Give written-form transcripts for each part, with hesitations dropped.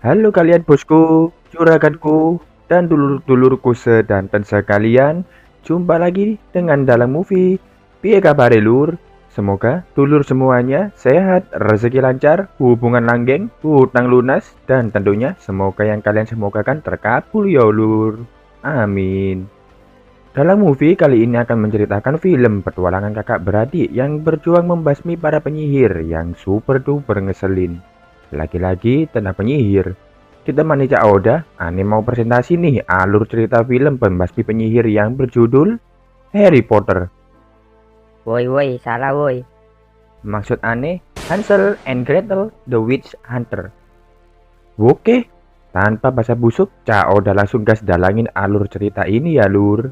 Halo kalian bosku, juraganku, dan dulur-dulurku sedanten sekalian. Jumpa lagi dengan dalam movie. Piye kabare lur? Semoga dulur semuanya sehat, rezeki lancar, hubungan langgeng, hutang lunas, dan tentunya semoga yang kalian semogakan terkabul ya lur. Amin. Dalam movie kali ini akan menceritakan film petualangan kakak beradik yang berjuang membasmi para penyihir yang super duper ngeselin. Lagi-lagi tentang penyihir. Ditemani Cak Oda, Ane mau presentasi nih alur cerita film pembasmi penyihir yang berjudul Harry Potter. Woi, salah woi. Maksud Ane, Hansel and Gretel the Witch Hunter. Oke, tanpa basa busuk, Cak Oda langsung gas dalangin alur cerita ini ya lur.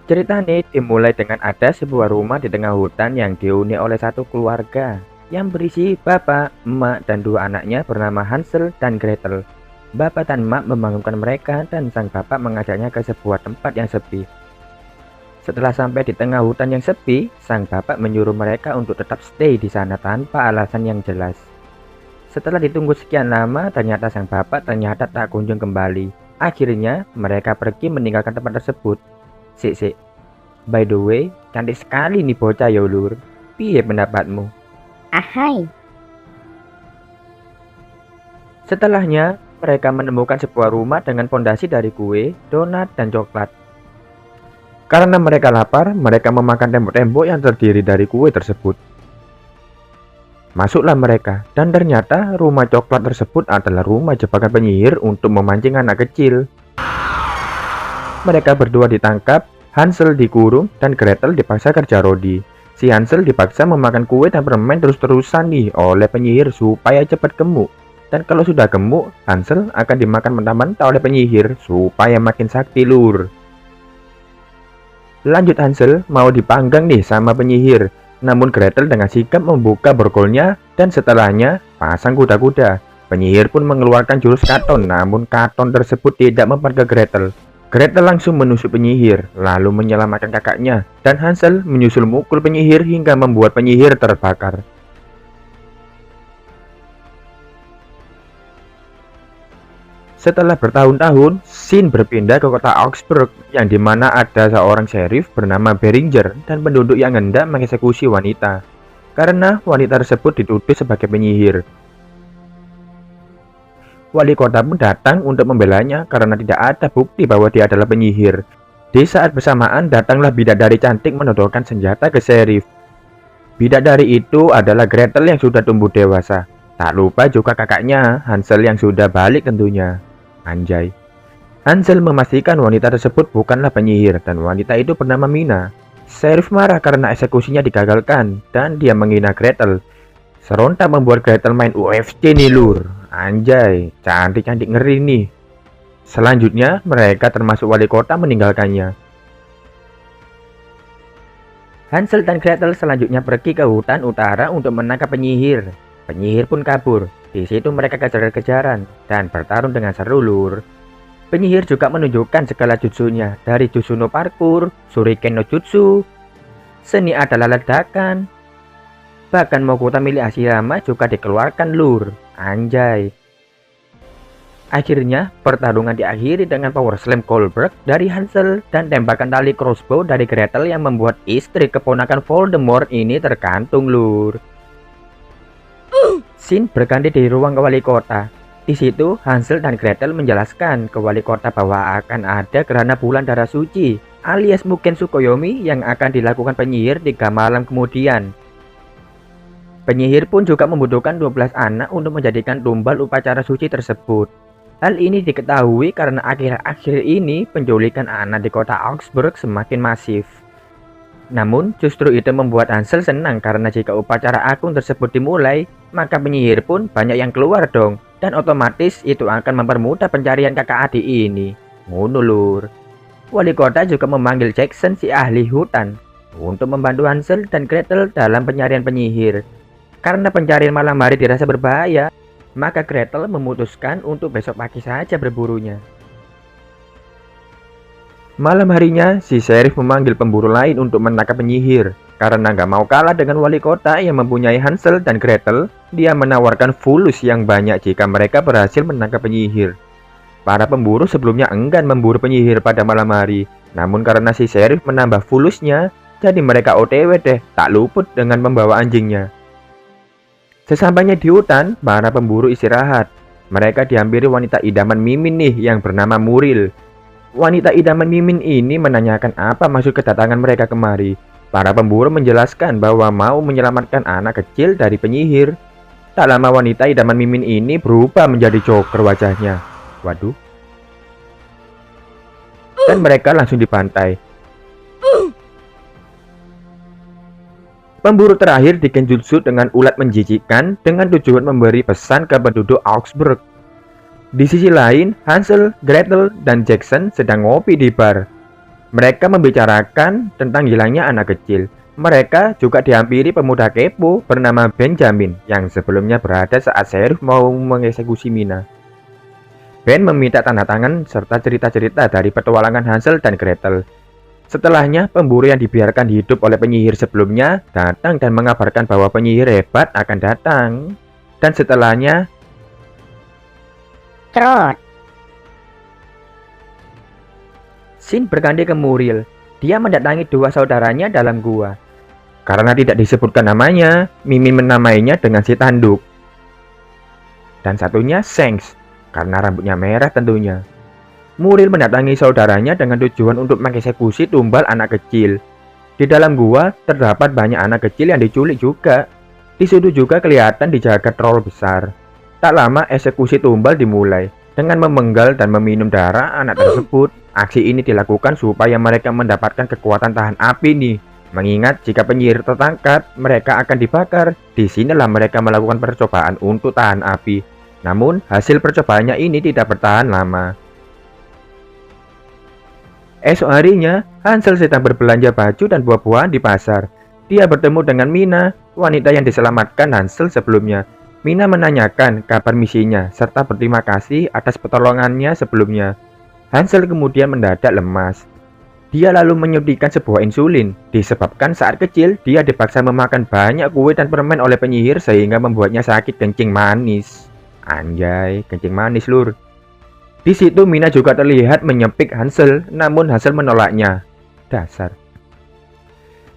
Ceritanya dimulai dengan ada sebuah rumah di tengah hutan yang dihuni oleh satu keluarga yang berisi bapak, emak, dan dua anaknya bernama Hansel dan Gretel. Bapak dan emak membangunkan mereka dan sang bapak mengajaknya ke sebuah tempat yang sepi. Setelah sampai di tengah hutan yang sepi, sang bapak menyuruh mereka untuk tetap stay di sana tanpa alasan yang jelas. Setelah ditunggu sekian lama, ternyata sang bapak tak kunjung kembali. Akhirnya, mereka pergi meninggalkan tempat tersebut. Sik. By the way, cantik sekali nih bocah ya lur. Piye pendapatmu? Ahai. Setelahnya, mereka menemukan sebuah rumah dengan pondasi dari kue, donat, dan coklat. Karena mereka lapar, mereka memakan tembok-tembok yang terdiri dari kue tersebut. Masuklah mereka, dan ternyata rumah coklat tersebut adalah rumah jebakan penyihir untuk memancing anak kecil. Mereka berdua ditangkap, Hansel dikurung, dan Gretel dipaksa kerja rodi. Si Hansel dipaksa memakan kue dan permen terus-terusan nih oleh penyihir supaya cepat gemuk. Dan kalau sudah gemuk, Hansel akan dimakan mentah-mentah oleh penyihir supaya makin sakti lur. Lanjut Hansel mau dipanggang nih sama penyihir. Namun Gretel dengan sigap membuka borgolnya dan setelahnya pasang kuda-kuda. Penyihir pun mengeluarkan jurus katon, namun katon tersebut tidak mempan ke Gretel. Gretel langsung menusuk penyihir, lalu menyelamatkan kakaknya, dan Hansel menyusul mukul penyihir hingga membuat penyihir terbakar. Setelah bertahun-tahun, Scene berpindah ke kota Augsburg, yang dimana ada seorang sheriff bernama Beringer dan penduduk yang hendak mengeksekusi wanita, karena wanita tersebut dituduh sebagai penyihir. Wali kota pun datang untuk membelanya karena tidak ada bukti bahwa dia adalah penyihir. Di saat bersamaan datanglah bidadari cantik menodongkan senjata ke sheriff. Bidadari itu adalah Gretel yang sudah tumbuh dewasa. Tak lupa juga kakaknya, Hansel yang sudah balik tentunya. Anjay. Hansel memastikan wanita tersebut bukanlah penyihir dan wanita itu bernama Mina. Sheriff marah karena eksekusinya digagalkan dan dia menghina Gretel. Serontak membuat Gretel main UFC nih lur. Anjay, cantik-cantik ngeri nih. Selanjutnya, mereka termasuk wali kota meninggalkannya. Hansel dan Gretel selanjutnya pergi ke hutan utara untuk menangkap penyihir. Penyihir pun kabur. Di situ mereka kejar-kejaran dan bertarung dengan seru lur. Penyihir juga menunjukkan segala jutsunya, dari jutsu no parkour, shuriken no jutsu, seni adalah ledakan. Bahkan Mokuta milik Hashirama juga dikeluarkan lur. Anjay. Akhirnya pertarungan diakhiri dengan power slam Goldberg dari Hansel dan tembakan tali crossbow dari Gretel yang membuat istri keponakan Voldemort ini tergantung lur. Scene berganti di ruang wali kota. Di situ Hansel dan Gretel menjelaskan ke wali kota bahwa akan ada gerhana bulan darah suci alias Mugen Tsukuyomi yang akan dilakukan penyihir 3 malam kemudian. Penyihir pun juga membutuhkan 12 anak untuk menjadikan tumbal upacara suci tersebut. Hal ini diketahui karena akhir-akhir ini penculikan anak di kota Augsburg semakin masif. Namun justru itu membuat Hansel senang karena jika upacara agung tersebut dimulai, maka penyihir pun banyak yang keluar dong. Dan otomatis itu akan mempermudah pencarian kakak adik ini. Ngono lur. Wali kota juga memanggil Jackson si ahli hutan untuk membantu Hansel dan Gretel dalam pencarian penyihir. Karena pencarian malam hari dirasa berbahaya, maka Gretel memutuskan untuk besok pagi saja berburunya. Malam harinya, si sheriff memanggil pemburu lain untuk menangkap penyihir. Karena nggak mau kalah dengan wali kota yang mempunyai Hansel dan Gretel, dia menawarkan fulus yang banyak jika mereka berhasil menangkap penyihir. Para pemburu sebelumnya enggan memburu penyihir pada malam hari, namun karena si sheriff menambah fulusnya, jadi mereka OTW deh, tak luput dengan membawa anjingnya. Sesampainya di hutan, para pemburu istirahat. Mereka dihampiri wanita idaman Mimin nih yang bernama Muril. Wanita idaman Mimin ini menanyakan apa maksud kedatangan mereka kemari. Para pemburu menjelaskan bahwa mau menyelamatkan anak kecil dari penyihir. Tak lama wanita idaman Mimin ini berubah menjadi Joker wajahnya. Waduh. Dan mereka langsung dibantai. Pemburu terakhir dikenjutsu dengan ulat menjijikkan dengan tujuan memberi pesan ke penduduk Augsburg. Di sisi lain, Hansel, Gretel, dan Jackson sedang ngopi di bar. Mereka membicarakan tentang hilangnya anak kecil. Mereka juga dihampiri pemuda kepo bernama Benjamin yang sebelumnya berada saat sheriff mau mengeksekusi Mina. Ben meminta tanda tangan serta cerita-cerita dari petualangan Hansel dan Gretel. Setelahnya, pemburu yang dibiarkan hidup oleh penyihir sebelumnya datang dan mengabarkan bahwa penyihir hebat akan datang. Dan setelahnya, Trot. Scene berganti ke Muriel. Dia mendatangi dua saudaranya dalam gua. Karena tidak disebutkan namanya, Mimin menamainya dengan si tanduk. Dan satunya Sengs, karena rambutnya merah tentunya. Muriel mendatangi saudaranya dengan tujuan untuk mengeksekusi tumbal anak kecil. Di dalam gua terdapat banyak anak kecil yang diculik juga. Di situ juga kelihatan dijaga troll besar. Tak lama eksekusi tumbal dimulai. Dengan memenggal dan meminum darah anak tersebut, aksi ini dilakukan supaya mereka mendapatkan kekuatan tahan api nih. Mengingat jika penyihir tertangkap, mereka akan dibakar. Disinilah mereka melakukan percobaan untuk tahan api. Namun, hasil percobaannya ini tidak bertahan lama. Esok harinya, Hansel sedang berbelanja baju dan buah-buahan di pasar. Dia bertemu dengan Mina, wanita yang diselamatkan Hansel sebelumnya. Mina menanyakan kabar misinya serta berterima kasih atas pertolongannya sebelumnya. Hansel kemudian mendadak lemas. Dia lalu menyuntikkan sebuah insulin, disebabkan saat kecil dia dipaksa memakan banyak kue dan permen oleh penyihir sehingga membuatnya sakit kencing manis. Anjay, kencing manis lur. Di situ Mina juga terlihat menyepik Hansel, namun Hansel menolaknya. Dasar.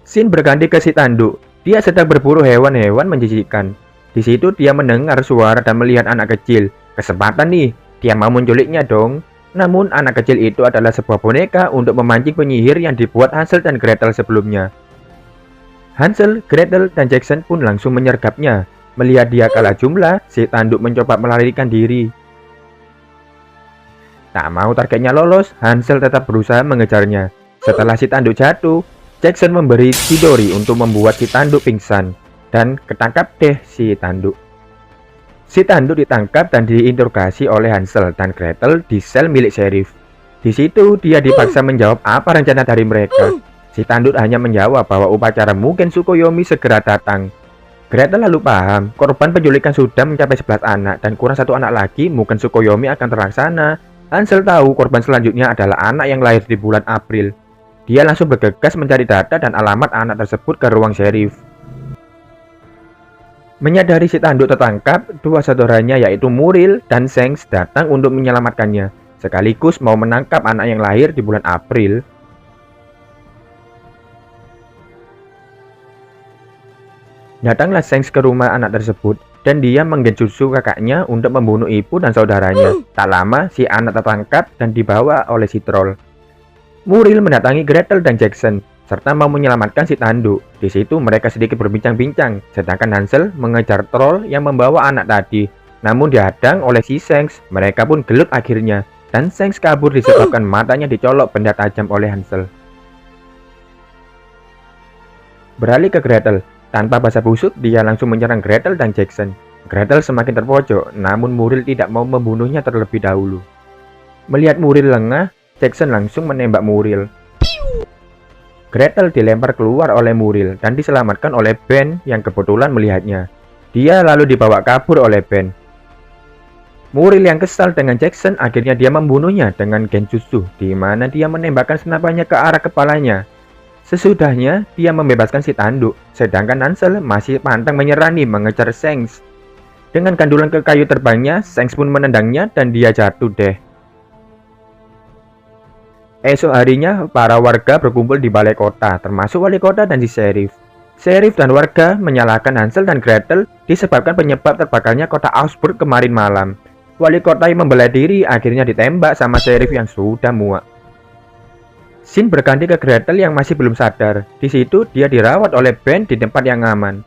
Scene berganti ke si tanduk. Dia sedang berburu hewan-hewan menjijikkan. Di situ dia mendengar suara dan melihat anak kecil. Kesempatan nih, dia mau menculiknya dong. Namun anak kecil itu adalah sebuah boneka untuk memancing penyihir yang dibuat Hansel dan Gretel sebelumnya. Hansel, Gretel, dan Jackson pun langsung menyergapnya. Melihat dia kalah jumlah, si tanduk mencoba melarikan diri. Tak mau targetnya lolos, Hansel tetap berusaha mengejarnya. Setelah si tanduk jatuh, Jackson memberi Chidori untuk membuat si tanduk pingsan. Dan ketangkap deh si tanduk. Si tanduk ditangkap dan diinterogasi oleh Hansel dan Gretel di sel milik sheriff. Di situ dia dipaksa menjawab apa rencana dari mereka. Si tanduk hanya menjawab bahwa upacara Mugen Tsukuyomi segera datang. Gretel lalu paham, korban penculikan sudah mencapai 11 anak dan kurang satu anak lagi Mugen Tsukuyomi akan terlaksana. Hansel tahu korban selanjutnya adalah anak yang lahir di bulan April. Dia langsung bergegas mencari data dan alamat anak tersebut ke ruang sheriff. Menyadari si tanduk tertangkap, dua saudaranya yaitu Muriel dan Sengs datang untuk menyelamatkannya, sekaligus mau menangkap anak yang lahir di bulan April. Datanglah Sengs ke rumah anak tersebut, dan dia menggenjutsu kakaknya untuk membunuh ibu dan saudaranya. Tak lama, si anak tertangkap dan dibawa oleh si troll. Muriel mendatangi Gretel dan Jackson, serta mau menyelamatkan si tanduk. Di situ mereka sedikit berbincang-bincang, sedangkan Hansel mengejar troll yang membawa anak tadi. Namun dihadang oleh si Sengs, mereka pun gelut akhirnya, dan Sengs kabur disebabkan matanya dicolok benda tajam oleh Hansel. Beralih ke Gretel, tanpa basa-basi dia langsung menyerang Gretel dan Jackson. Gretel semakin terpojok, namun Muriel tidak mau membunuhnya terlebih dahulu. Melihat Muriel lengah, Jackson langsung menembak Muriel. Gretel dilempar keluar oleh Muriel dan diselamatkan oleh Ben yang kebetulan melihatnya. Dia lalu dibawa kabur oleh Ben. Muriel yang kesal dengan Jackson akhirnya dia membunuhnya dengan genjutsu, di mana dia menembakkan senapannya ke arah kepalanya. Sesudahnya, dia membebaskan si tanduk, sedangkan Hansel masih pantang menyerah nih mengejar Shanks. Dengan gandulan ke kayu terbangnya, Shanks pun menendangnya dan dia jatuh deh. Esok harinya, para warga berkumpul di balai kota, termasuk wali kota dan si sheriff. Sheriff dan warga menyalahkan Hansel dan Gretel disebabkan penyebab terbakarnya kota Augsburg kemarin malam. Wali kota yang membela diri akhirnya ditembak sama sheriff yang sudah muak. Scene berganti ke Gretel yang masih belum sadar. Di situ dia dirawat oleh Ben di tempat yang aman.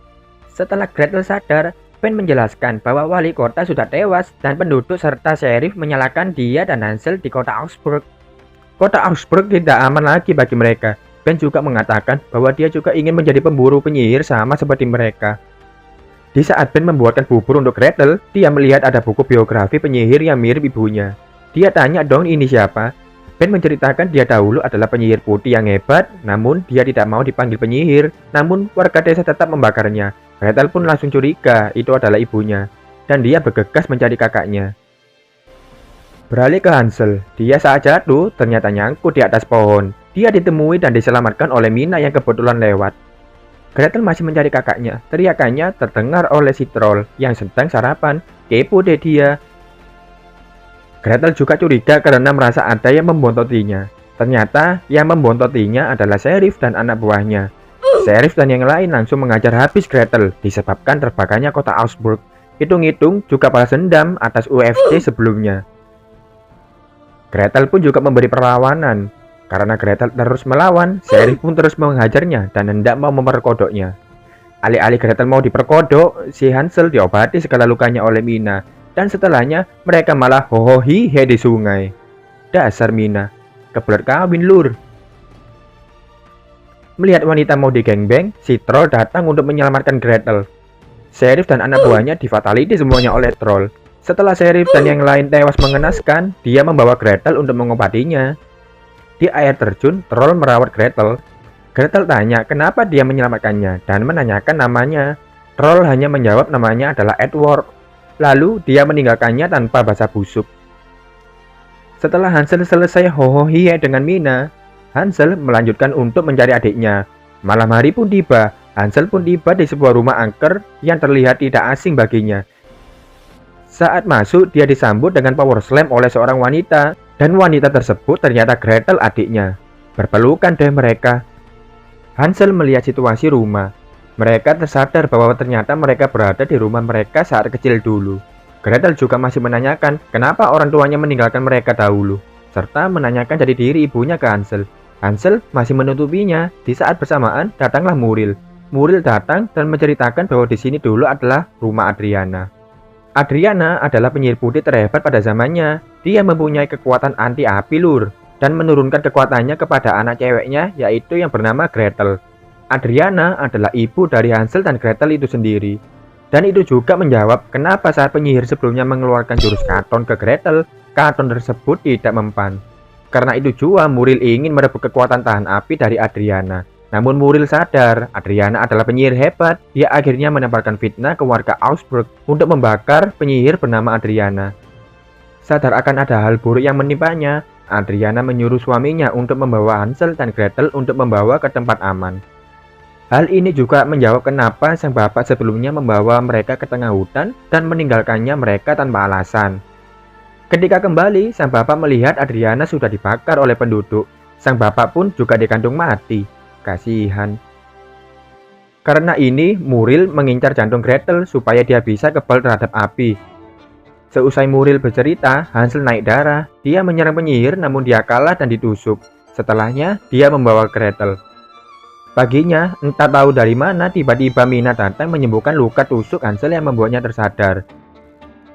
Setelah Gretel sadar, Ben menjelaskan bahwa wali kota sudah tewas dan penduduk serta sheriff menyalahkan dia dan Hansel di kota Augsburg. Kota Augsburg tidak aman lagi bagi mereka. Ben juga mengatakan bahwa dia juga ingin menjadi pemburu penyihir sama seperti mereka. Di saat Ben membuatkan bubur untuk Gretel, dia melihat ada buku biografi penyihir yang mirip ibunya. Dia tanya dong ini siapa? Ben menceritakan dia dahulu adalah penyihir putih yang hebat, namun dia tidak mau dipanggil penyihir, namun warga desa tetap membakarnya. Gretel pun langsung curiga itu adalah ibunya, dan dia bergegas mencari kakaknya. Beralih ke Hansel, dia saat jatuh ternyata nyangkut di atas pohon. Dia ditemui dan diselamatkan oleh Mina yang kebetulan lewat. Gretel masih mencari kakaknya. Teriakannya terdengar oleh si troll yang sedang sarapan. Kepo deh dia. Gretel juga curiga karena merasa ada yang membontotinya. Ternyata yang membontotinya adalah sheriff dan anak buahnya. Sheriff dan yang lain langsung mengajar habis Gretel disebabkan terbakarnya kota Augsburg. Hitung-hitung juga balas dendam atas UFC sebelumnya. Gretel pun juga memberi perlawanan. Karena Gretel terus melawan, sheriff pun terus menghajarnya dan hendak mau memperkodoknya. Alih-alih Gretel mau diperkodok, si Hansel diobati segala lukanya oleh Mina. Dan setelahnya, mereka malah hohohihe di sungai. Dasar Mina, kebelet kawin lur. Melihat wanita mau digengbeng, si troll datang untuk menyelamatkan Gretel. Sheriff dan anak buahnya difataliti semuanya oleh troll. Setelah sheriff dan yang lain tewas mengenaskan, dia membawa Gretel untuk mengobatinya. Di air terjun, troll merawat Gretel. Gretel tanya kenapa dia menyelamatkannya dan menanyakan namanya. Troll hanya menjawab namanya adalah Edward. Lalu dia meninggalkannya tanpa basa busuk. Setelah Hansel selesai hohohiye dengan Mina, Hansel melanjutkan untuk mencari adiknya. Malam hari pun tiba. Hansel pun tiba di sebuah rumah angker yang terlihat tidak asing baginya. Saat masuk, dia disambut dengan power slam oleh seorang wanita. Dan wanita tersebut ternyata Gretel adiknya. Berpelukan deh mereka. Hansel melihat situasi rumah. Mereka tersadar bahwa ternyata mereka berada di rumah mereka saat kecil dulu. Gretel juga masih menanyakan kenapa orang tuanya meninggalkan mereka dahulu, serta menanyakan jati diri ibunya ke Hansel. Hansel masih menutupinya. Di saat bersamaan datanglah Muriel. Muriel datang dan menceritakan bahwa di sini dulu adalah rumah Adriana. Adriana adalah penyihir putih terhebat pada zamannya. Dia mempunyai kekuatan anti api lur dan menurunkan kekuatannya kepada anak ceweknya yaitu yang bernama Gretel. Adriana adalah ibu dari Hansel dan Gretel itu sendiri. Dan itu juga menjawab kenapa saat penyihir sebelumnya mengeluarkan jurus Katon ke Gretel, Katon tersebut tidak mempan. Karena itu juga Muriel ingin merebut kekuatan tahan api dari Adriana. Namun Muriel sadar Adriana adalah penyihir hebat. Dia akhirnya menebarkan fitnah ke warga Augsburg untuk membakar penyihir bernama Adriana. Sadar akan ada hal buruk yang menimpanya, Adriana menyuruh suaminya untuk membawa Hansel dan Gretel untuk membawa ke tempat aman. Hal ini juga menjawab kenapa sang bapak sebelumnya membawa mereka ke tengah hutan dan meninggalkannya mereka tanpa alasan. Ketika kembali, sang bapak melihat Adriana sudah dibakar oleh penduduk. Sang bapak pun juga digantung mati. Kasihan. Karena ini, Muriel mengincar jantung Gretel supaya dia bisa kebal terhadap api. Seusai Muriel bercerita, Hansel naik darah. Dia menyerang penyihir namun dia kalah dan ditusuk. Setelahnya, dia membawa Gretel. Paginya, entah tahu dari mana tiba-tiba Mina datang menyembuhkan luka tusuk Hansel yang membuatnya tersadar.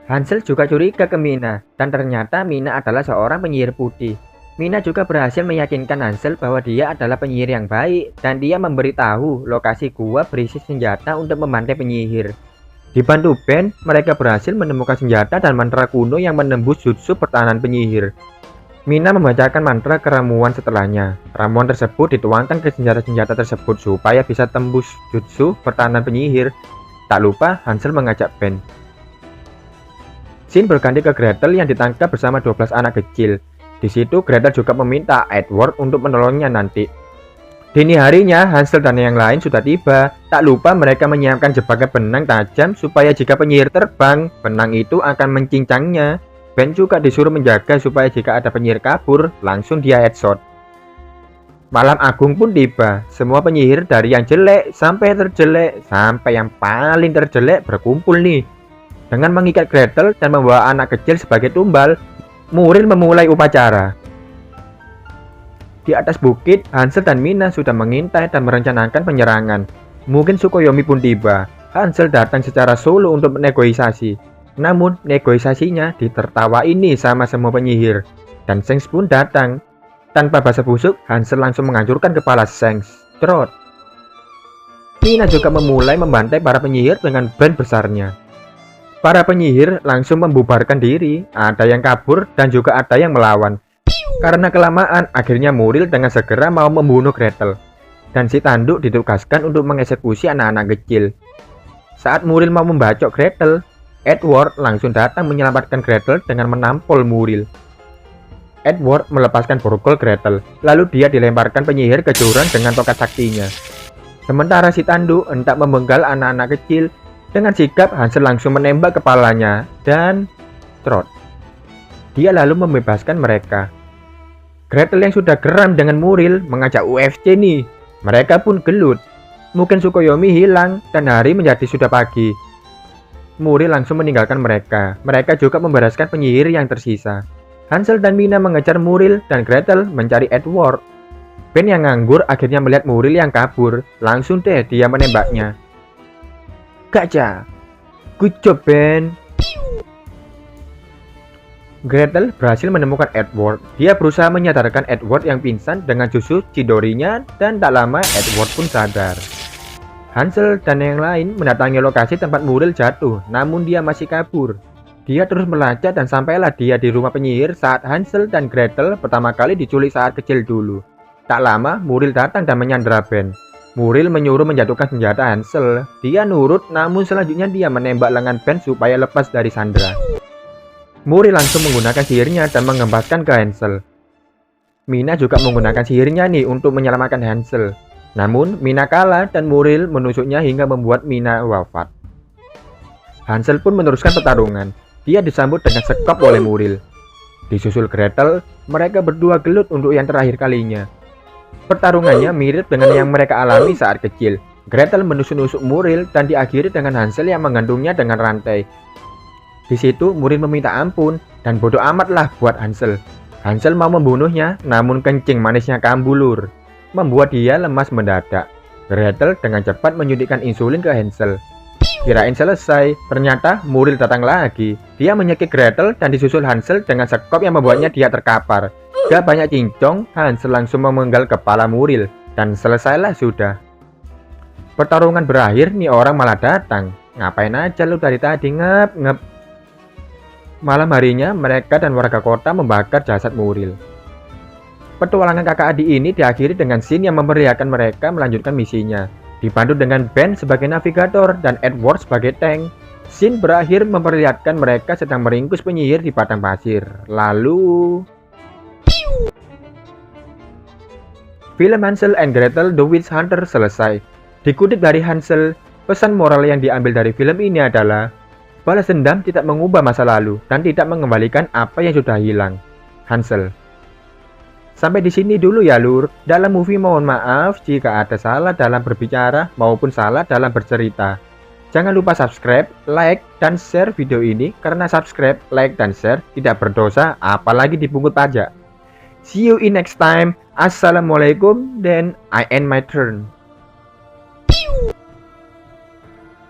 Hansel juga curiga ke Mina, dan ternyata Mina adalah seorang penyihir putih. Mina juga berhasil meyakinkan Hansel bahwa dia adalah penyihir yang baik dan dia memberitahu lokasi gua berisi senjata untuk membantai penyihir. Dibantu Ben, mereka berhasil menemukan senjata dan mantra kuno yang menembus jutsu pertahanan penyihir. Mina membacakan mantra keramuan setelahnya. Ramuan tersebut dituangkan ke senjata-senjata tersebut supaya bisa tembus jutsu pertahanan penyihir. Tak lupa Hansel mengajak Ben. Scene berganti ke Gretel yang ditangkap bersama 12 anak kecil. Di situ Gretel juga meminta Edward untuk menolongnya nanti. Dini harinya, Hansel dan yang lain sudah tiba. Tak lupa mereka menyiapkan jebakan benang tajam supaya jika penyihir terbang, benang itu akan mencincangnya. Ben juga disuruh menjaga supaya jika ada penyihir kabur, langsung dia headshot. Malam agung pun tiba. Semua penyihir dari yang jelek sampai terjelek sampai yang paling terjelek berkumpul nih. Dengan mengikat Gretel dan membawa anak kecil sebagai tumbal, Muriel memulai upacara. Di atas bukit, Hansel dan Mina sudah mengintai dan merencanakan penyerangan. Mungkin Tsukuyomi pun tiba. Hansel datang secara solo untuk negosiasi. Namun, negosiasinya ditertawain nih sama semua penyihir. Dan Shanks pun datang. Tanpa basa busuk, Hansel langsung menghancurkan kepala Shanks. Trot. Mina juga memulai membantai para penyihir dengan band besarnya. Para penyihir langsung membubarkan diri. Ada yang kabur dan juga ada yang melawan. Karena kelamaan, akhirnya Muriel dengan segera mau membunuh Gretel. Dan si tanduk ditugaskan untuk mengeksekusi anak-anak kecil. Saat Muriel mau membacok Gretel, Edward langsung datang menyelamatkan Gretel dengan menampol Muriel. Edward melepaskan borgol Gretel, lalu dia dilemparkan penyihir ke jurang dengan tongkat saktinya. Sementara si tanduk hendak memenggal anak-anak kecil, dengan sigap Hansel langsung menembak kepalanya dan trot. Dia lalu membebaskan mereka. Gretel yang sudah geram dengan Muriel mengajak UFC nih. Mereka pun gelut. Mungkin Tsukuyomi hilang dan hari menjadi sudah pagi. Muriel langsung meninggalkan mereka. Mereka juga membereskan penyihir yang tersisa. Hansel dan Mina mengejar Muriel dan Gretel mencari Edward. Ben yang nganggur akhirnya melihat Muriel yang kabur. Langsung deh dia menembaknya. Gajah. Good job, Ben. Gretel berhasil menemukan Edward. Dia berusaha menyadarkan Edward yang pingsan dengan susu Chidorinya dan tak lama Edward pun sadar. Hansel dan yang lain mendatangi lokasi tempat Muriel jatuh, namun dia masih kabur. Dia terus melacak dan sampailah dia di rumah penyihir saat Hansel dan Gretel pertama kali diculik saat kecil dulu. Tak lama Muriel datang dan menyandera Ben. Muriel menyuruh menjatuhkan senjata Hansel. Dia nurut, namun selanjutnya dia menembak lengan Ben supaya lepas dari sandera. Muriel langsung menggunakan sihirnya dan mengembaskan ke Hansel. Mina juga menggunakan sihirnya nih untuk menyelamatkan Hansel. Namun Mina kalah dan Muriel menusuknya hingga membuat Mina wafat. Hansel pun meneruskan pertarungan. Dia disambut dengan sekop oleh Muriel. Disusul Gretel, mereka berdua gelut untuk yang terakhir kalinya. Pertarungannya mirip dengan yang mereka alami saat kecil. Gretel menusuk-nusuk Muriel dan diakhiri dengan Hansel yang menggantungnya dengan rantai. Di situ Muriel meminta ampun dan bodoh amatlah buat Hansel. Hansel mau membunuhnya, namun kencing manisnya kambulur, membuat dia lemas mendadak. Gretel dengan cepat menyuntikkan insulin ke Hansel. Kirain selesai, ternyata Muriel datang lagi. Dia menyekik Gretel dan disusul Hansel dengan sekop yang membuatnya dia terkapar. Gak banyak cincong, Hansel langsung memenggal kepala Muriel dan selesailah sudah. Pertarungan berakhir, nih orang malah datang. Ngapain aja lu dari tadi ngep. Malam harinya, mereka dan warga kota membakar jasad Muriel. Petualangan kakak adik ini diakhiri dengan scene yang memeriahkan mereka melanjutkan misinya. Dibantu dengan Ben sebagai navigator dan Edward sebagai tank. Scene berakhir memperlihatkan mereka sedang meringkus penyihir di padang pasir. Lalu... Film Hansel and Gretel The Witch Hunter selesai. Dikutip dari Hansel, pesan moral yang diambil dari film ini adalah balas dendam tidak mengubah masa lalu dan tidak mengembalikan apa yang sudah hilang. Hansel. Sampai di sini dulu ya lur. Dalam movie mohon maaf jika ada salah dalam berbicara maupun salah dalam bercerita. Jangan lupa subscribe, like, dan share video ini karena subscribe, like, dan share tidak berdosa apalagi dipungut pajak. See you in next time. Assalamualaikum, then I end my turn.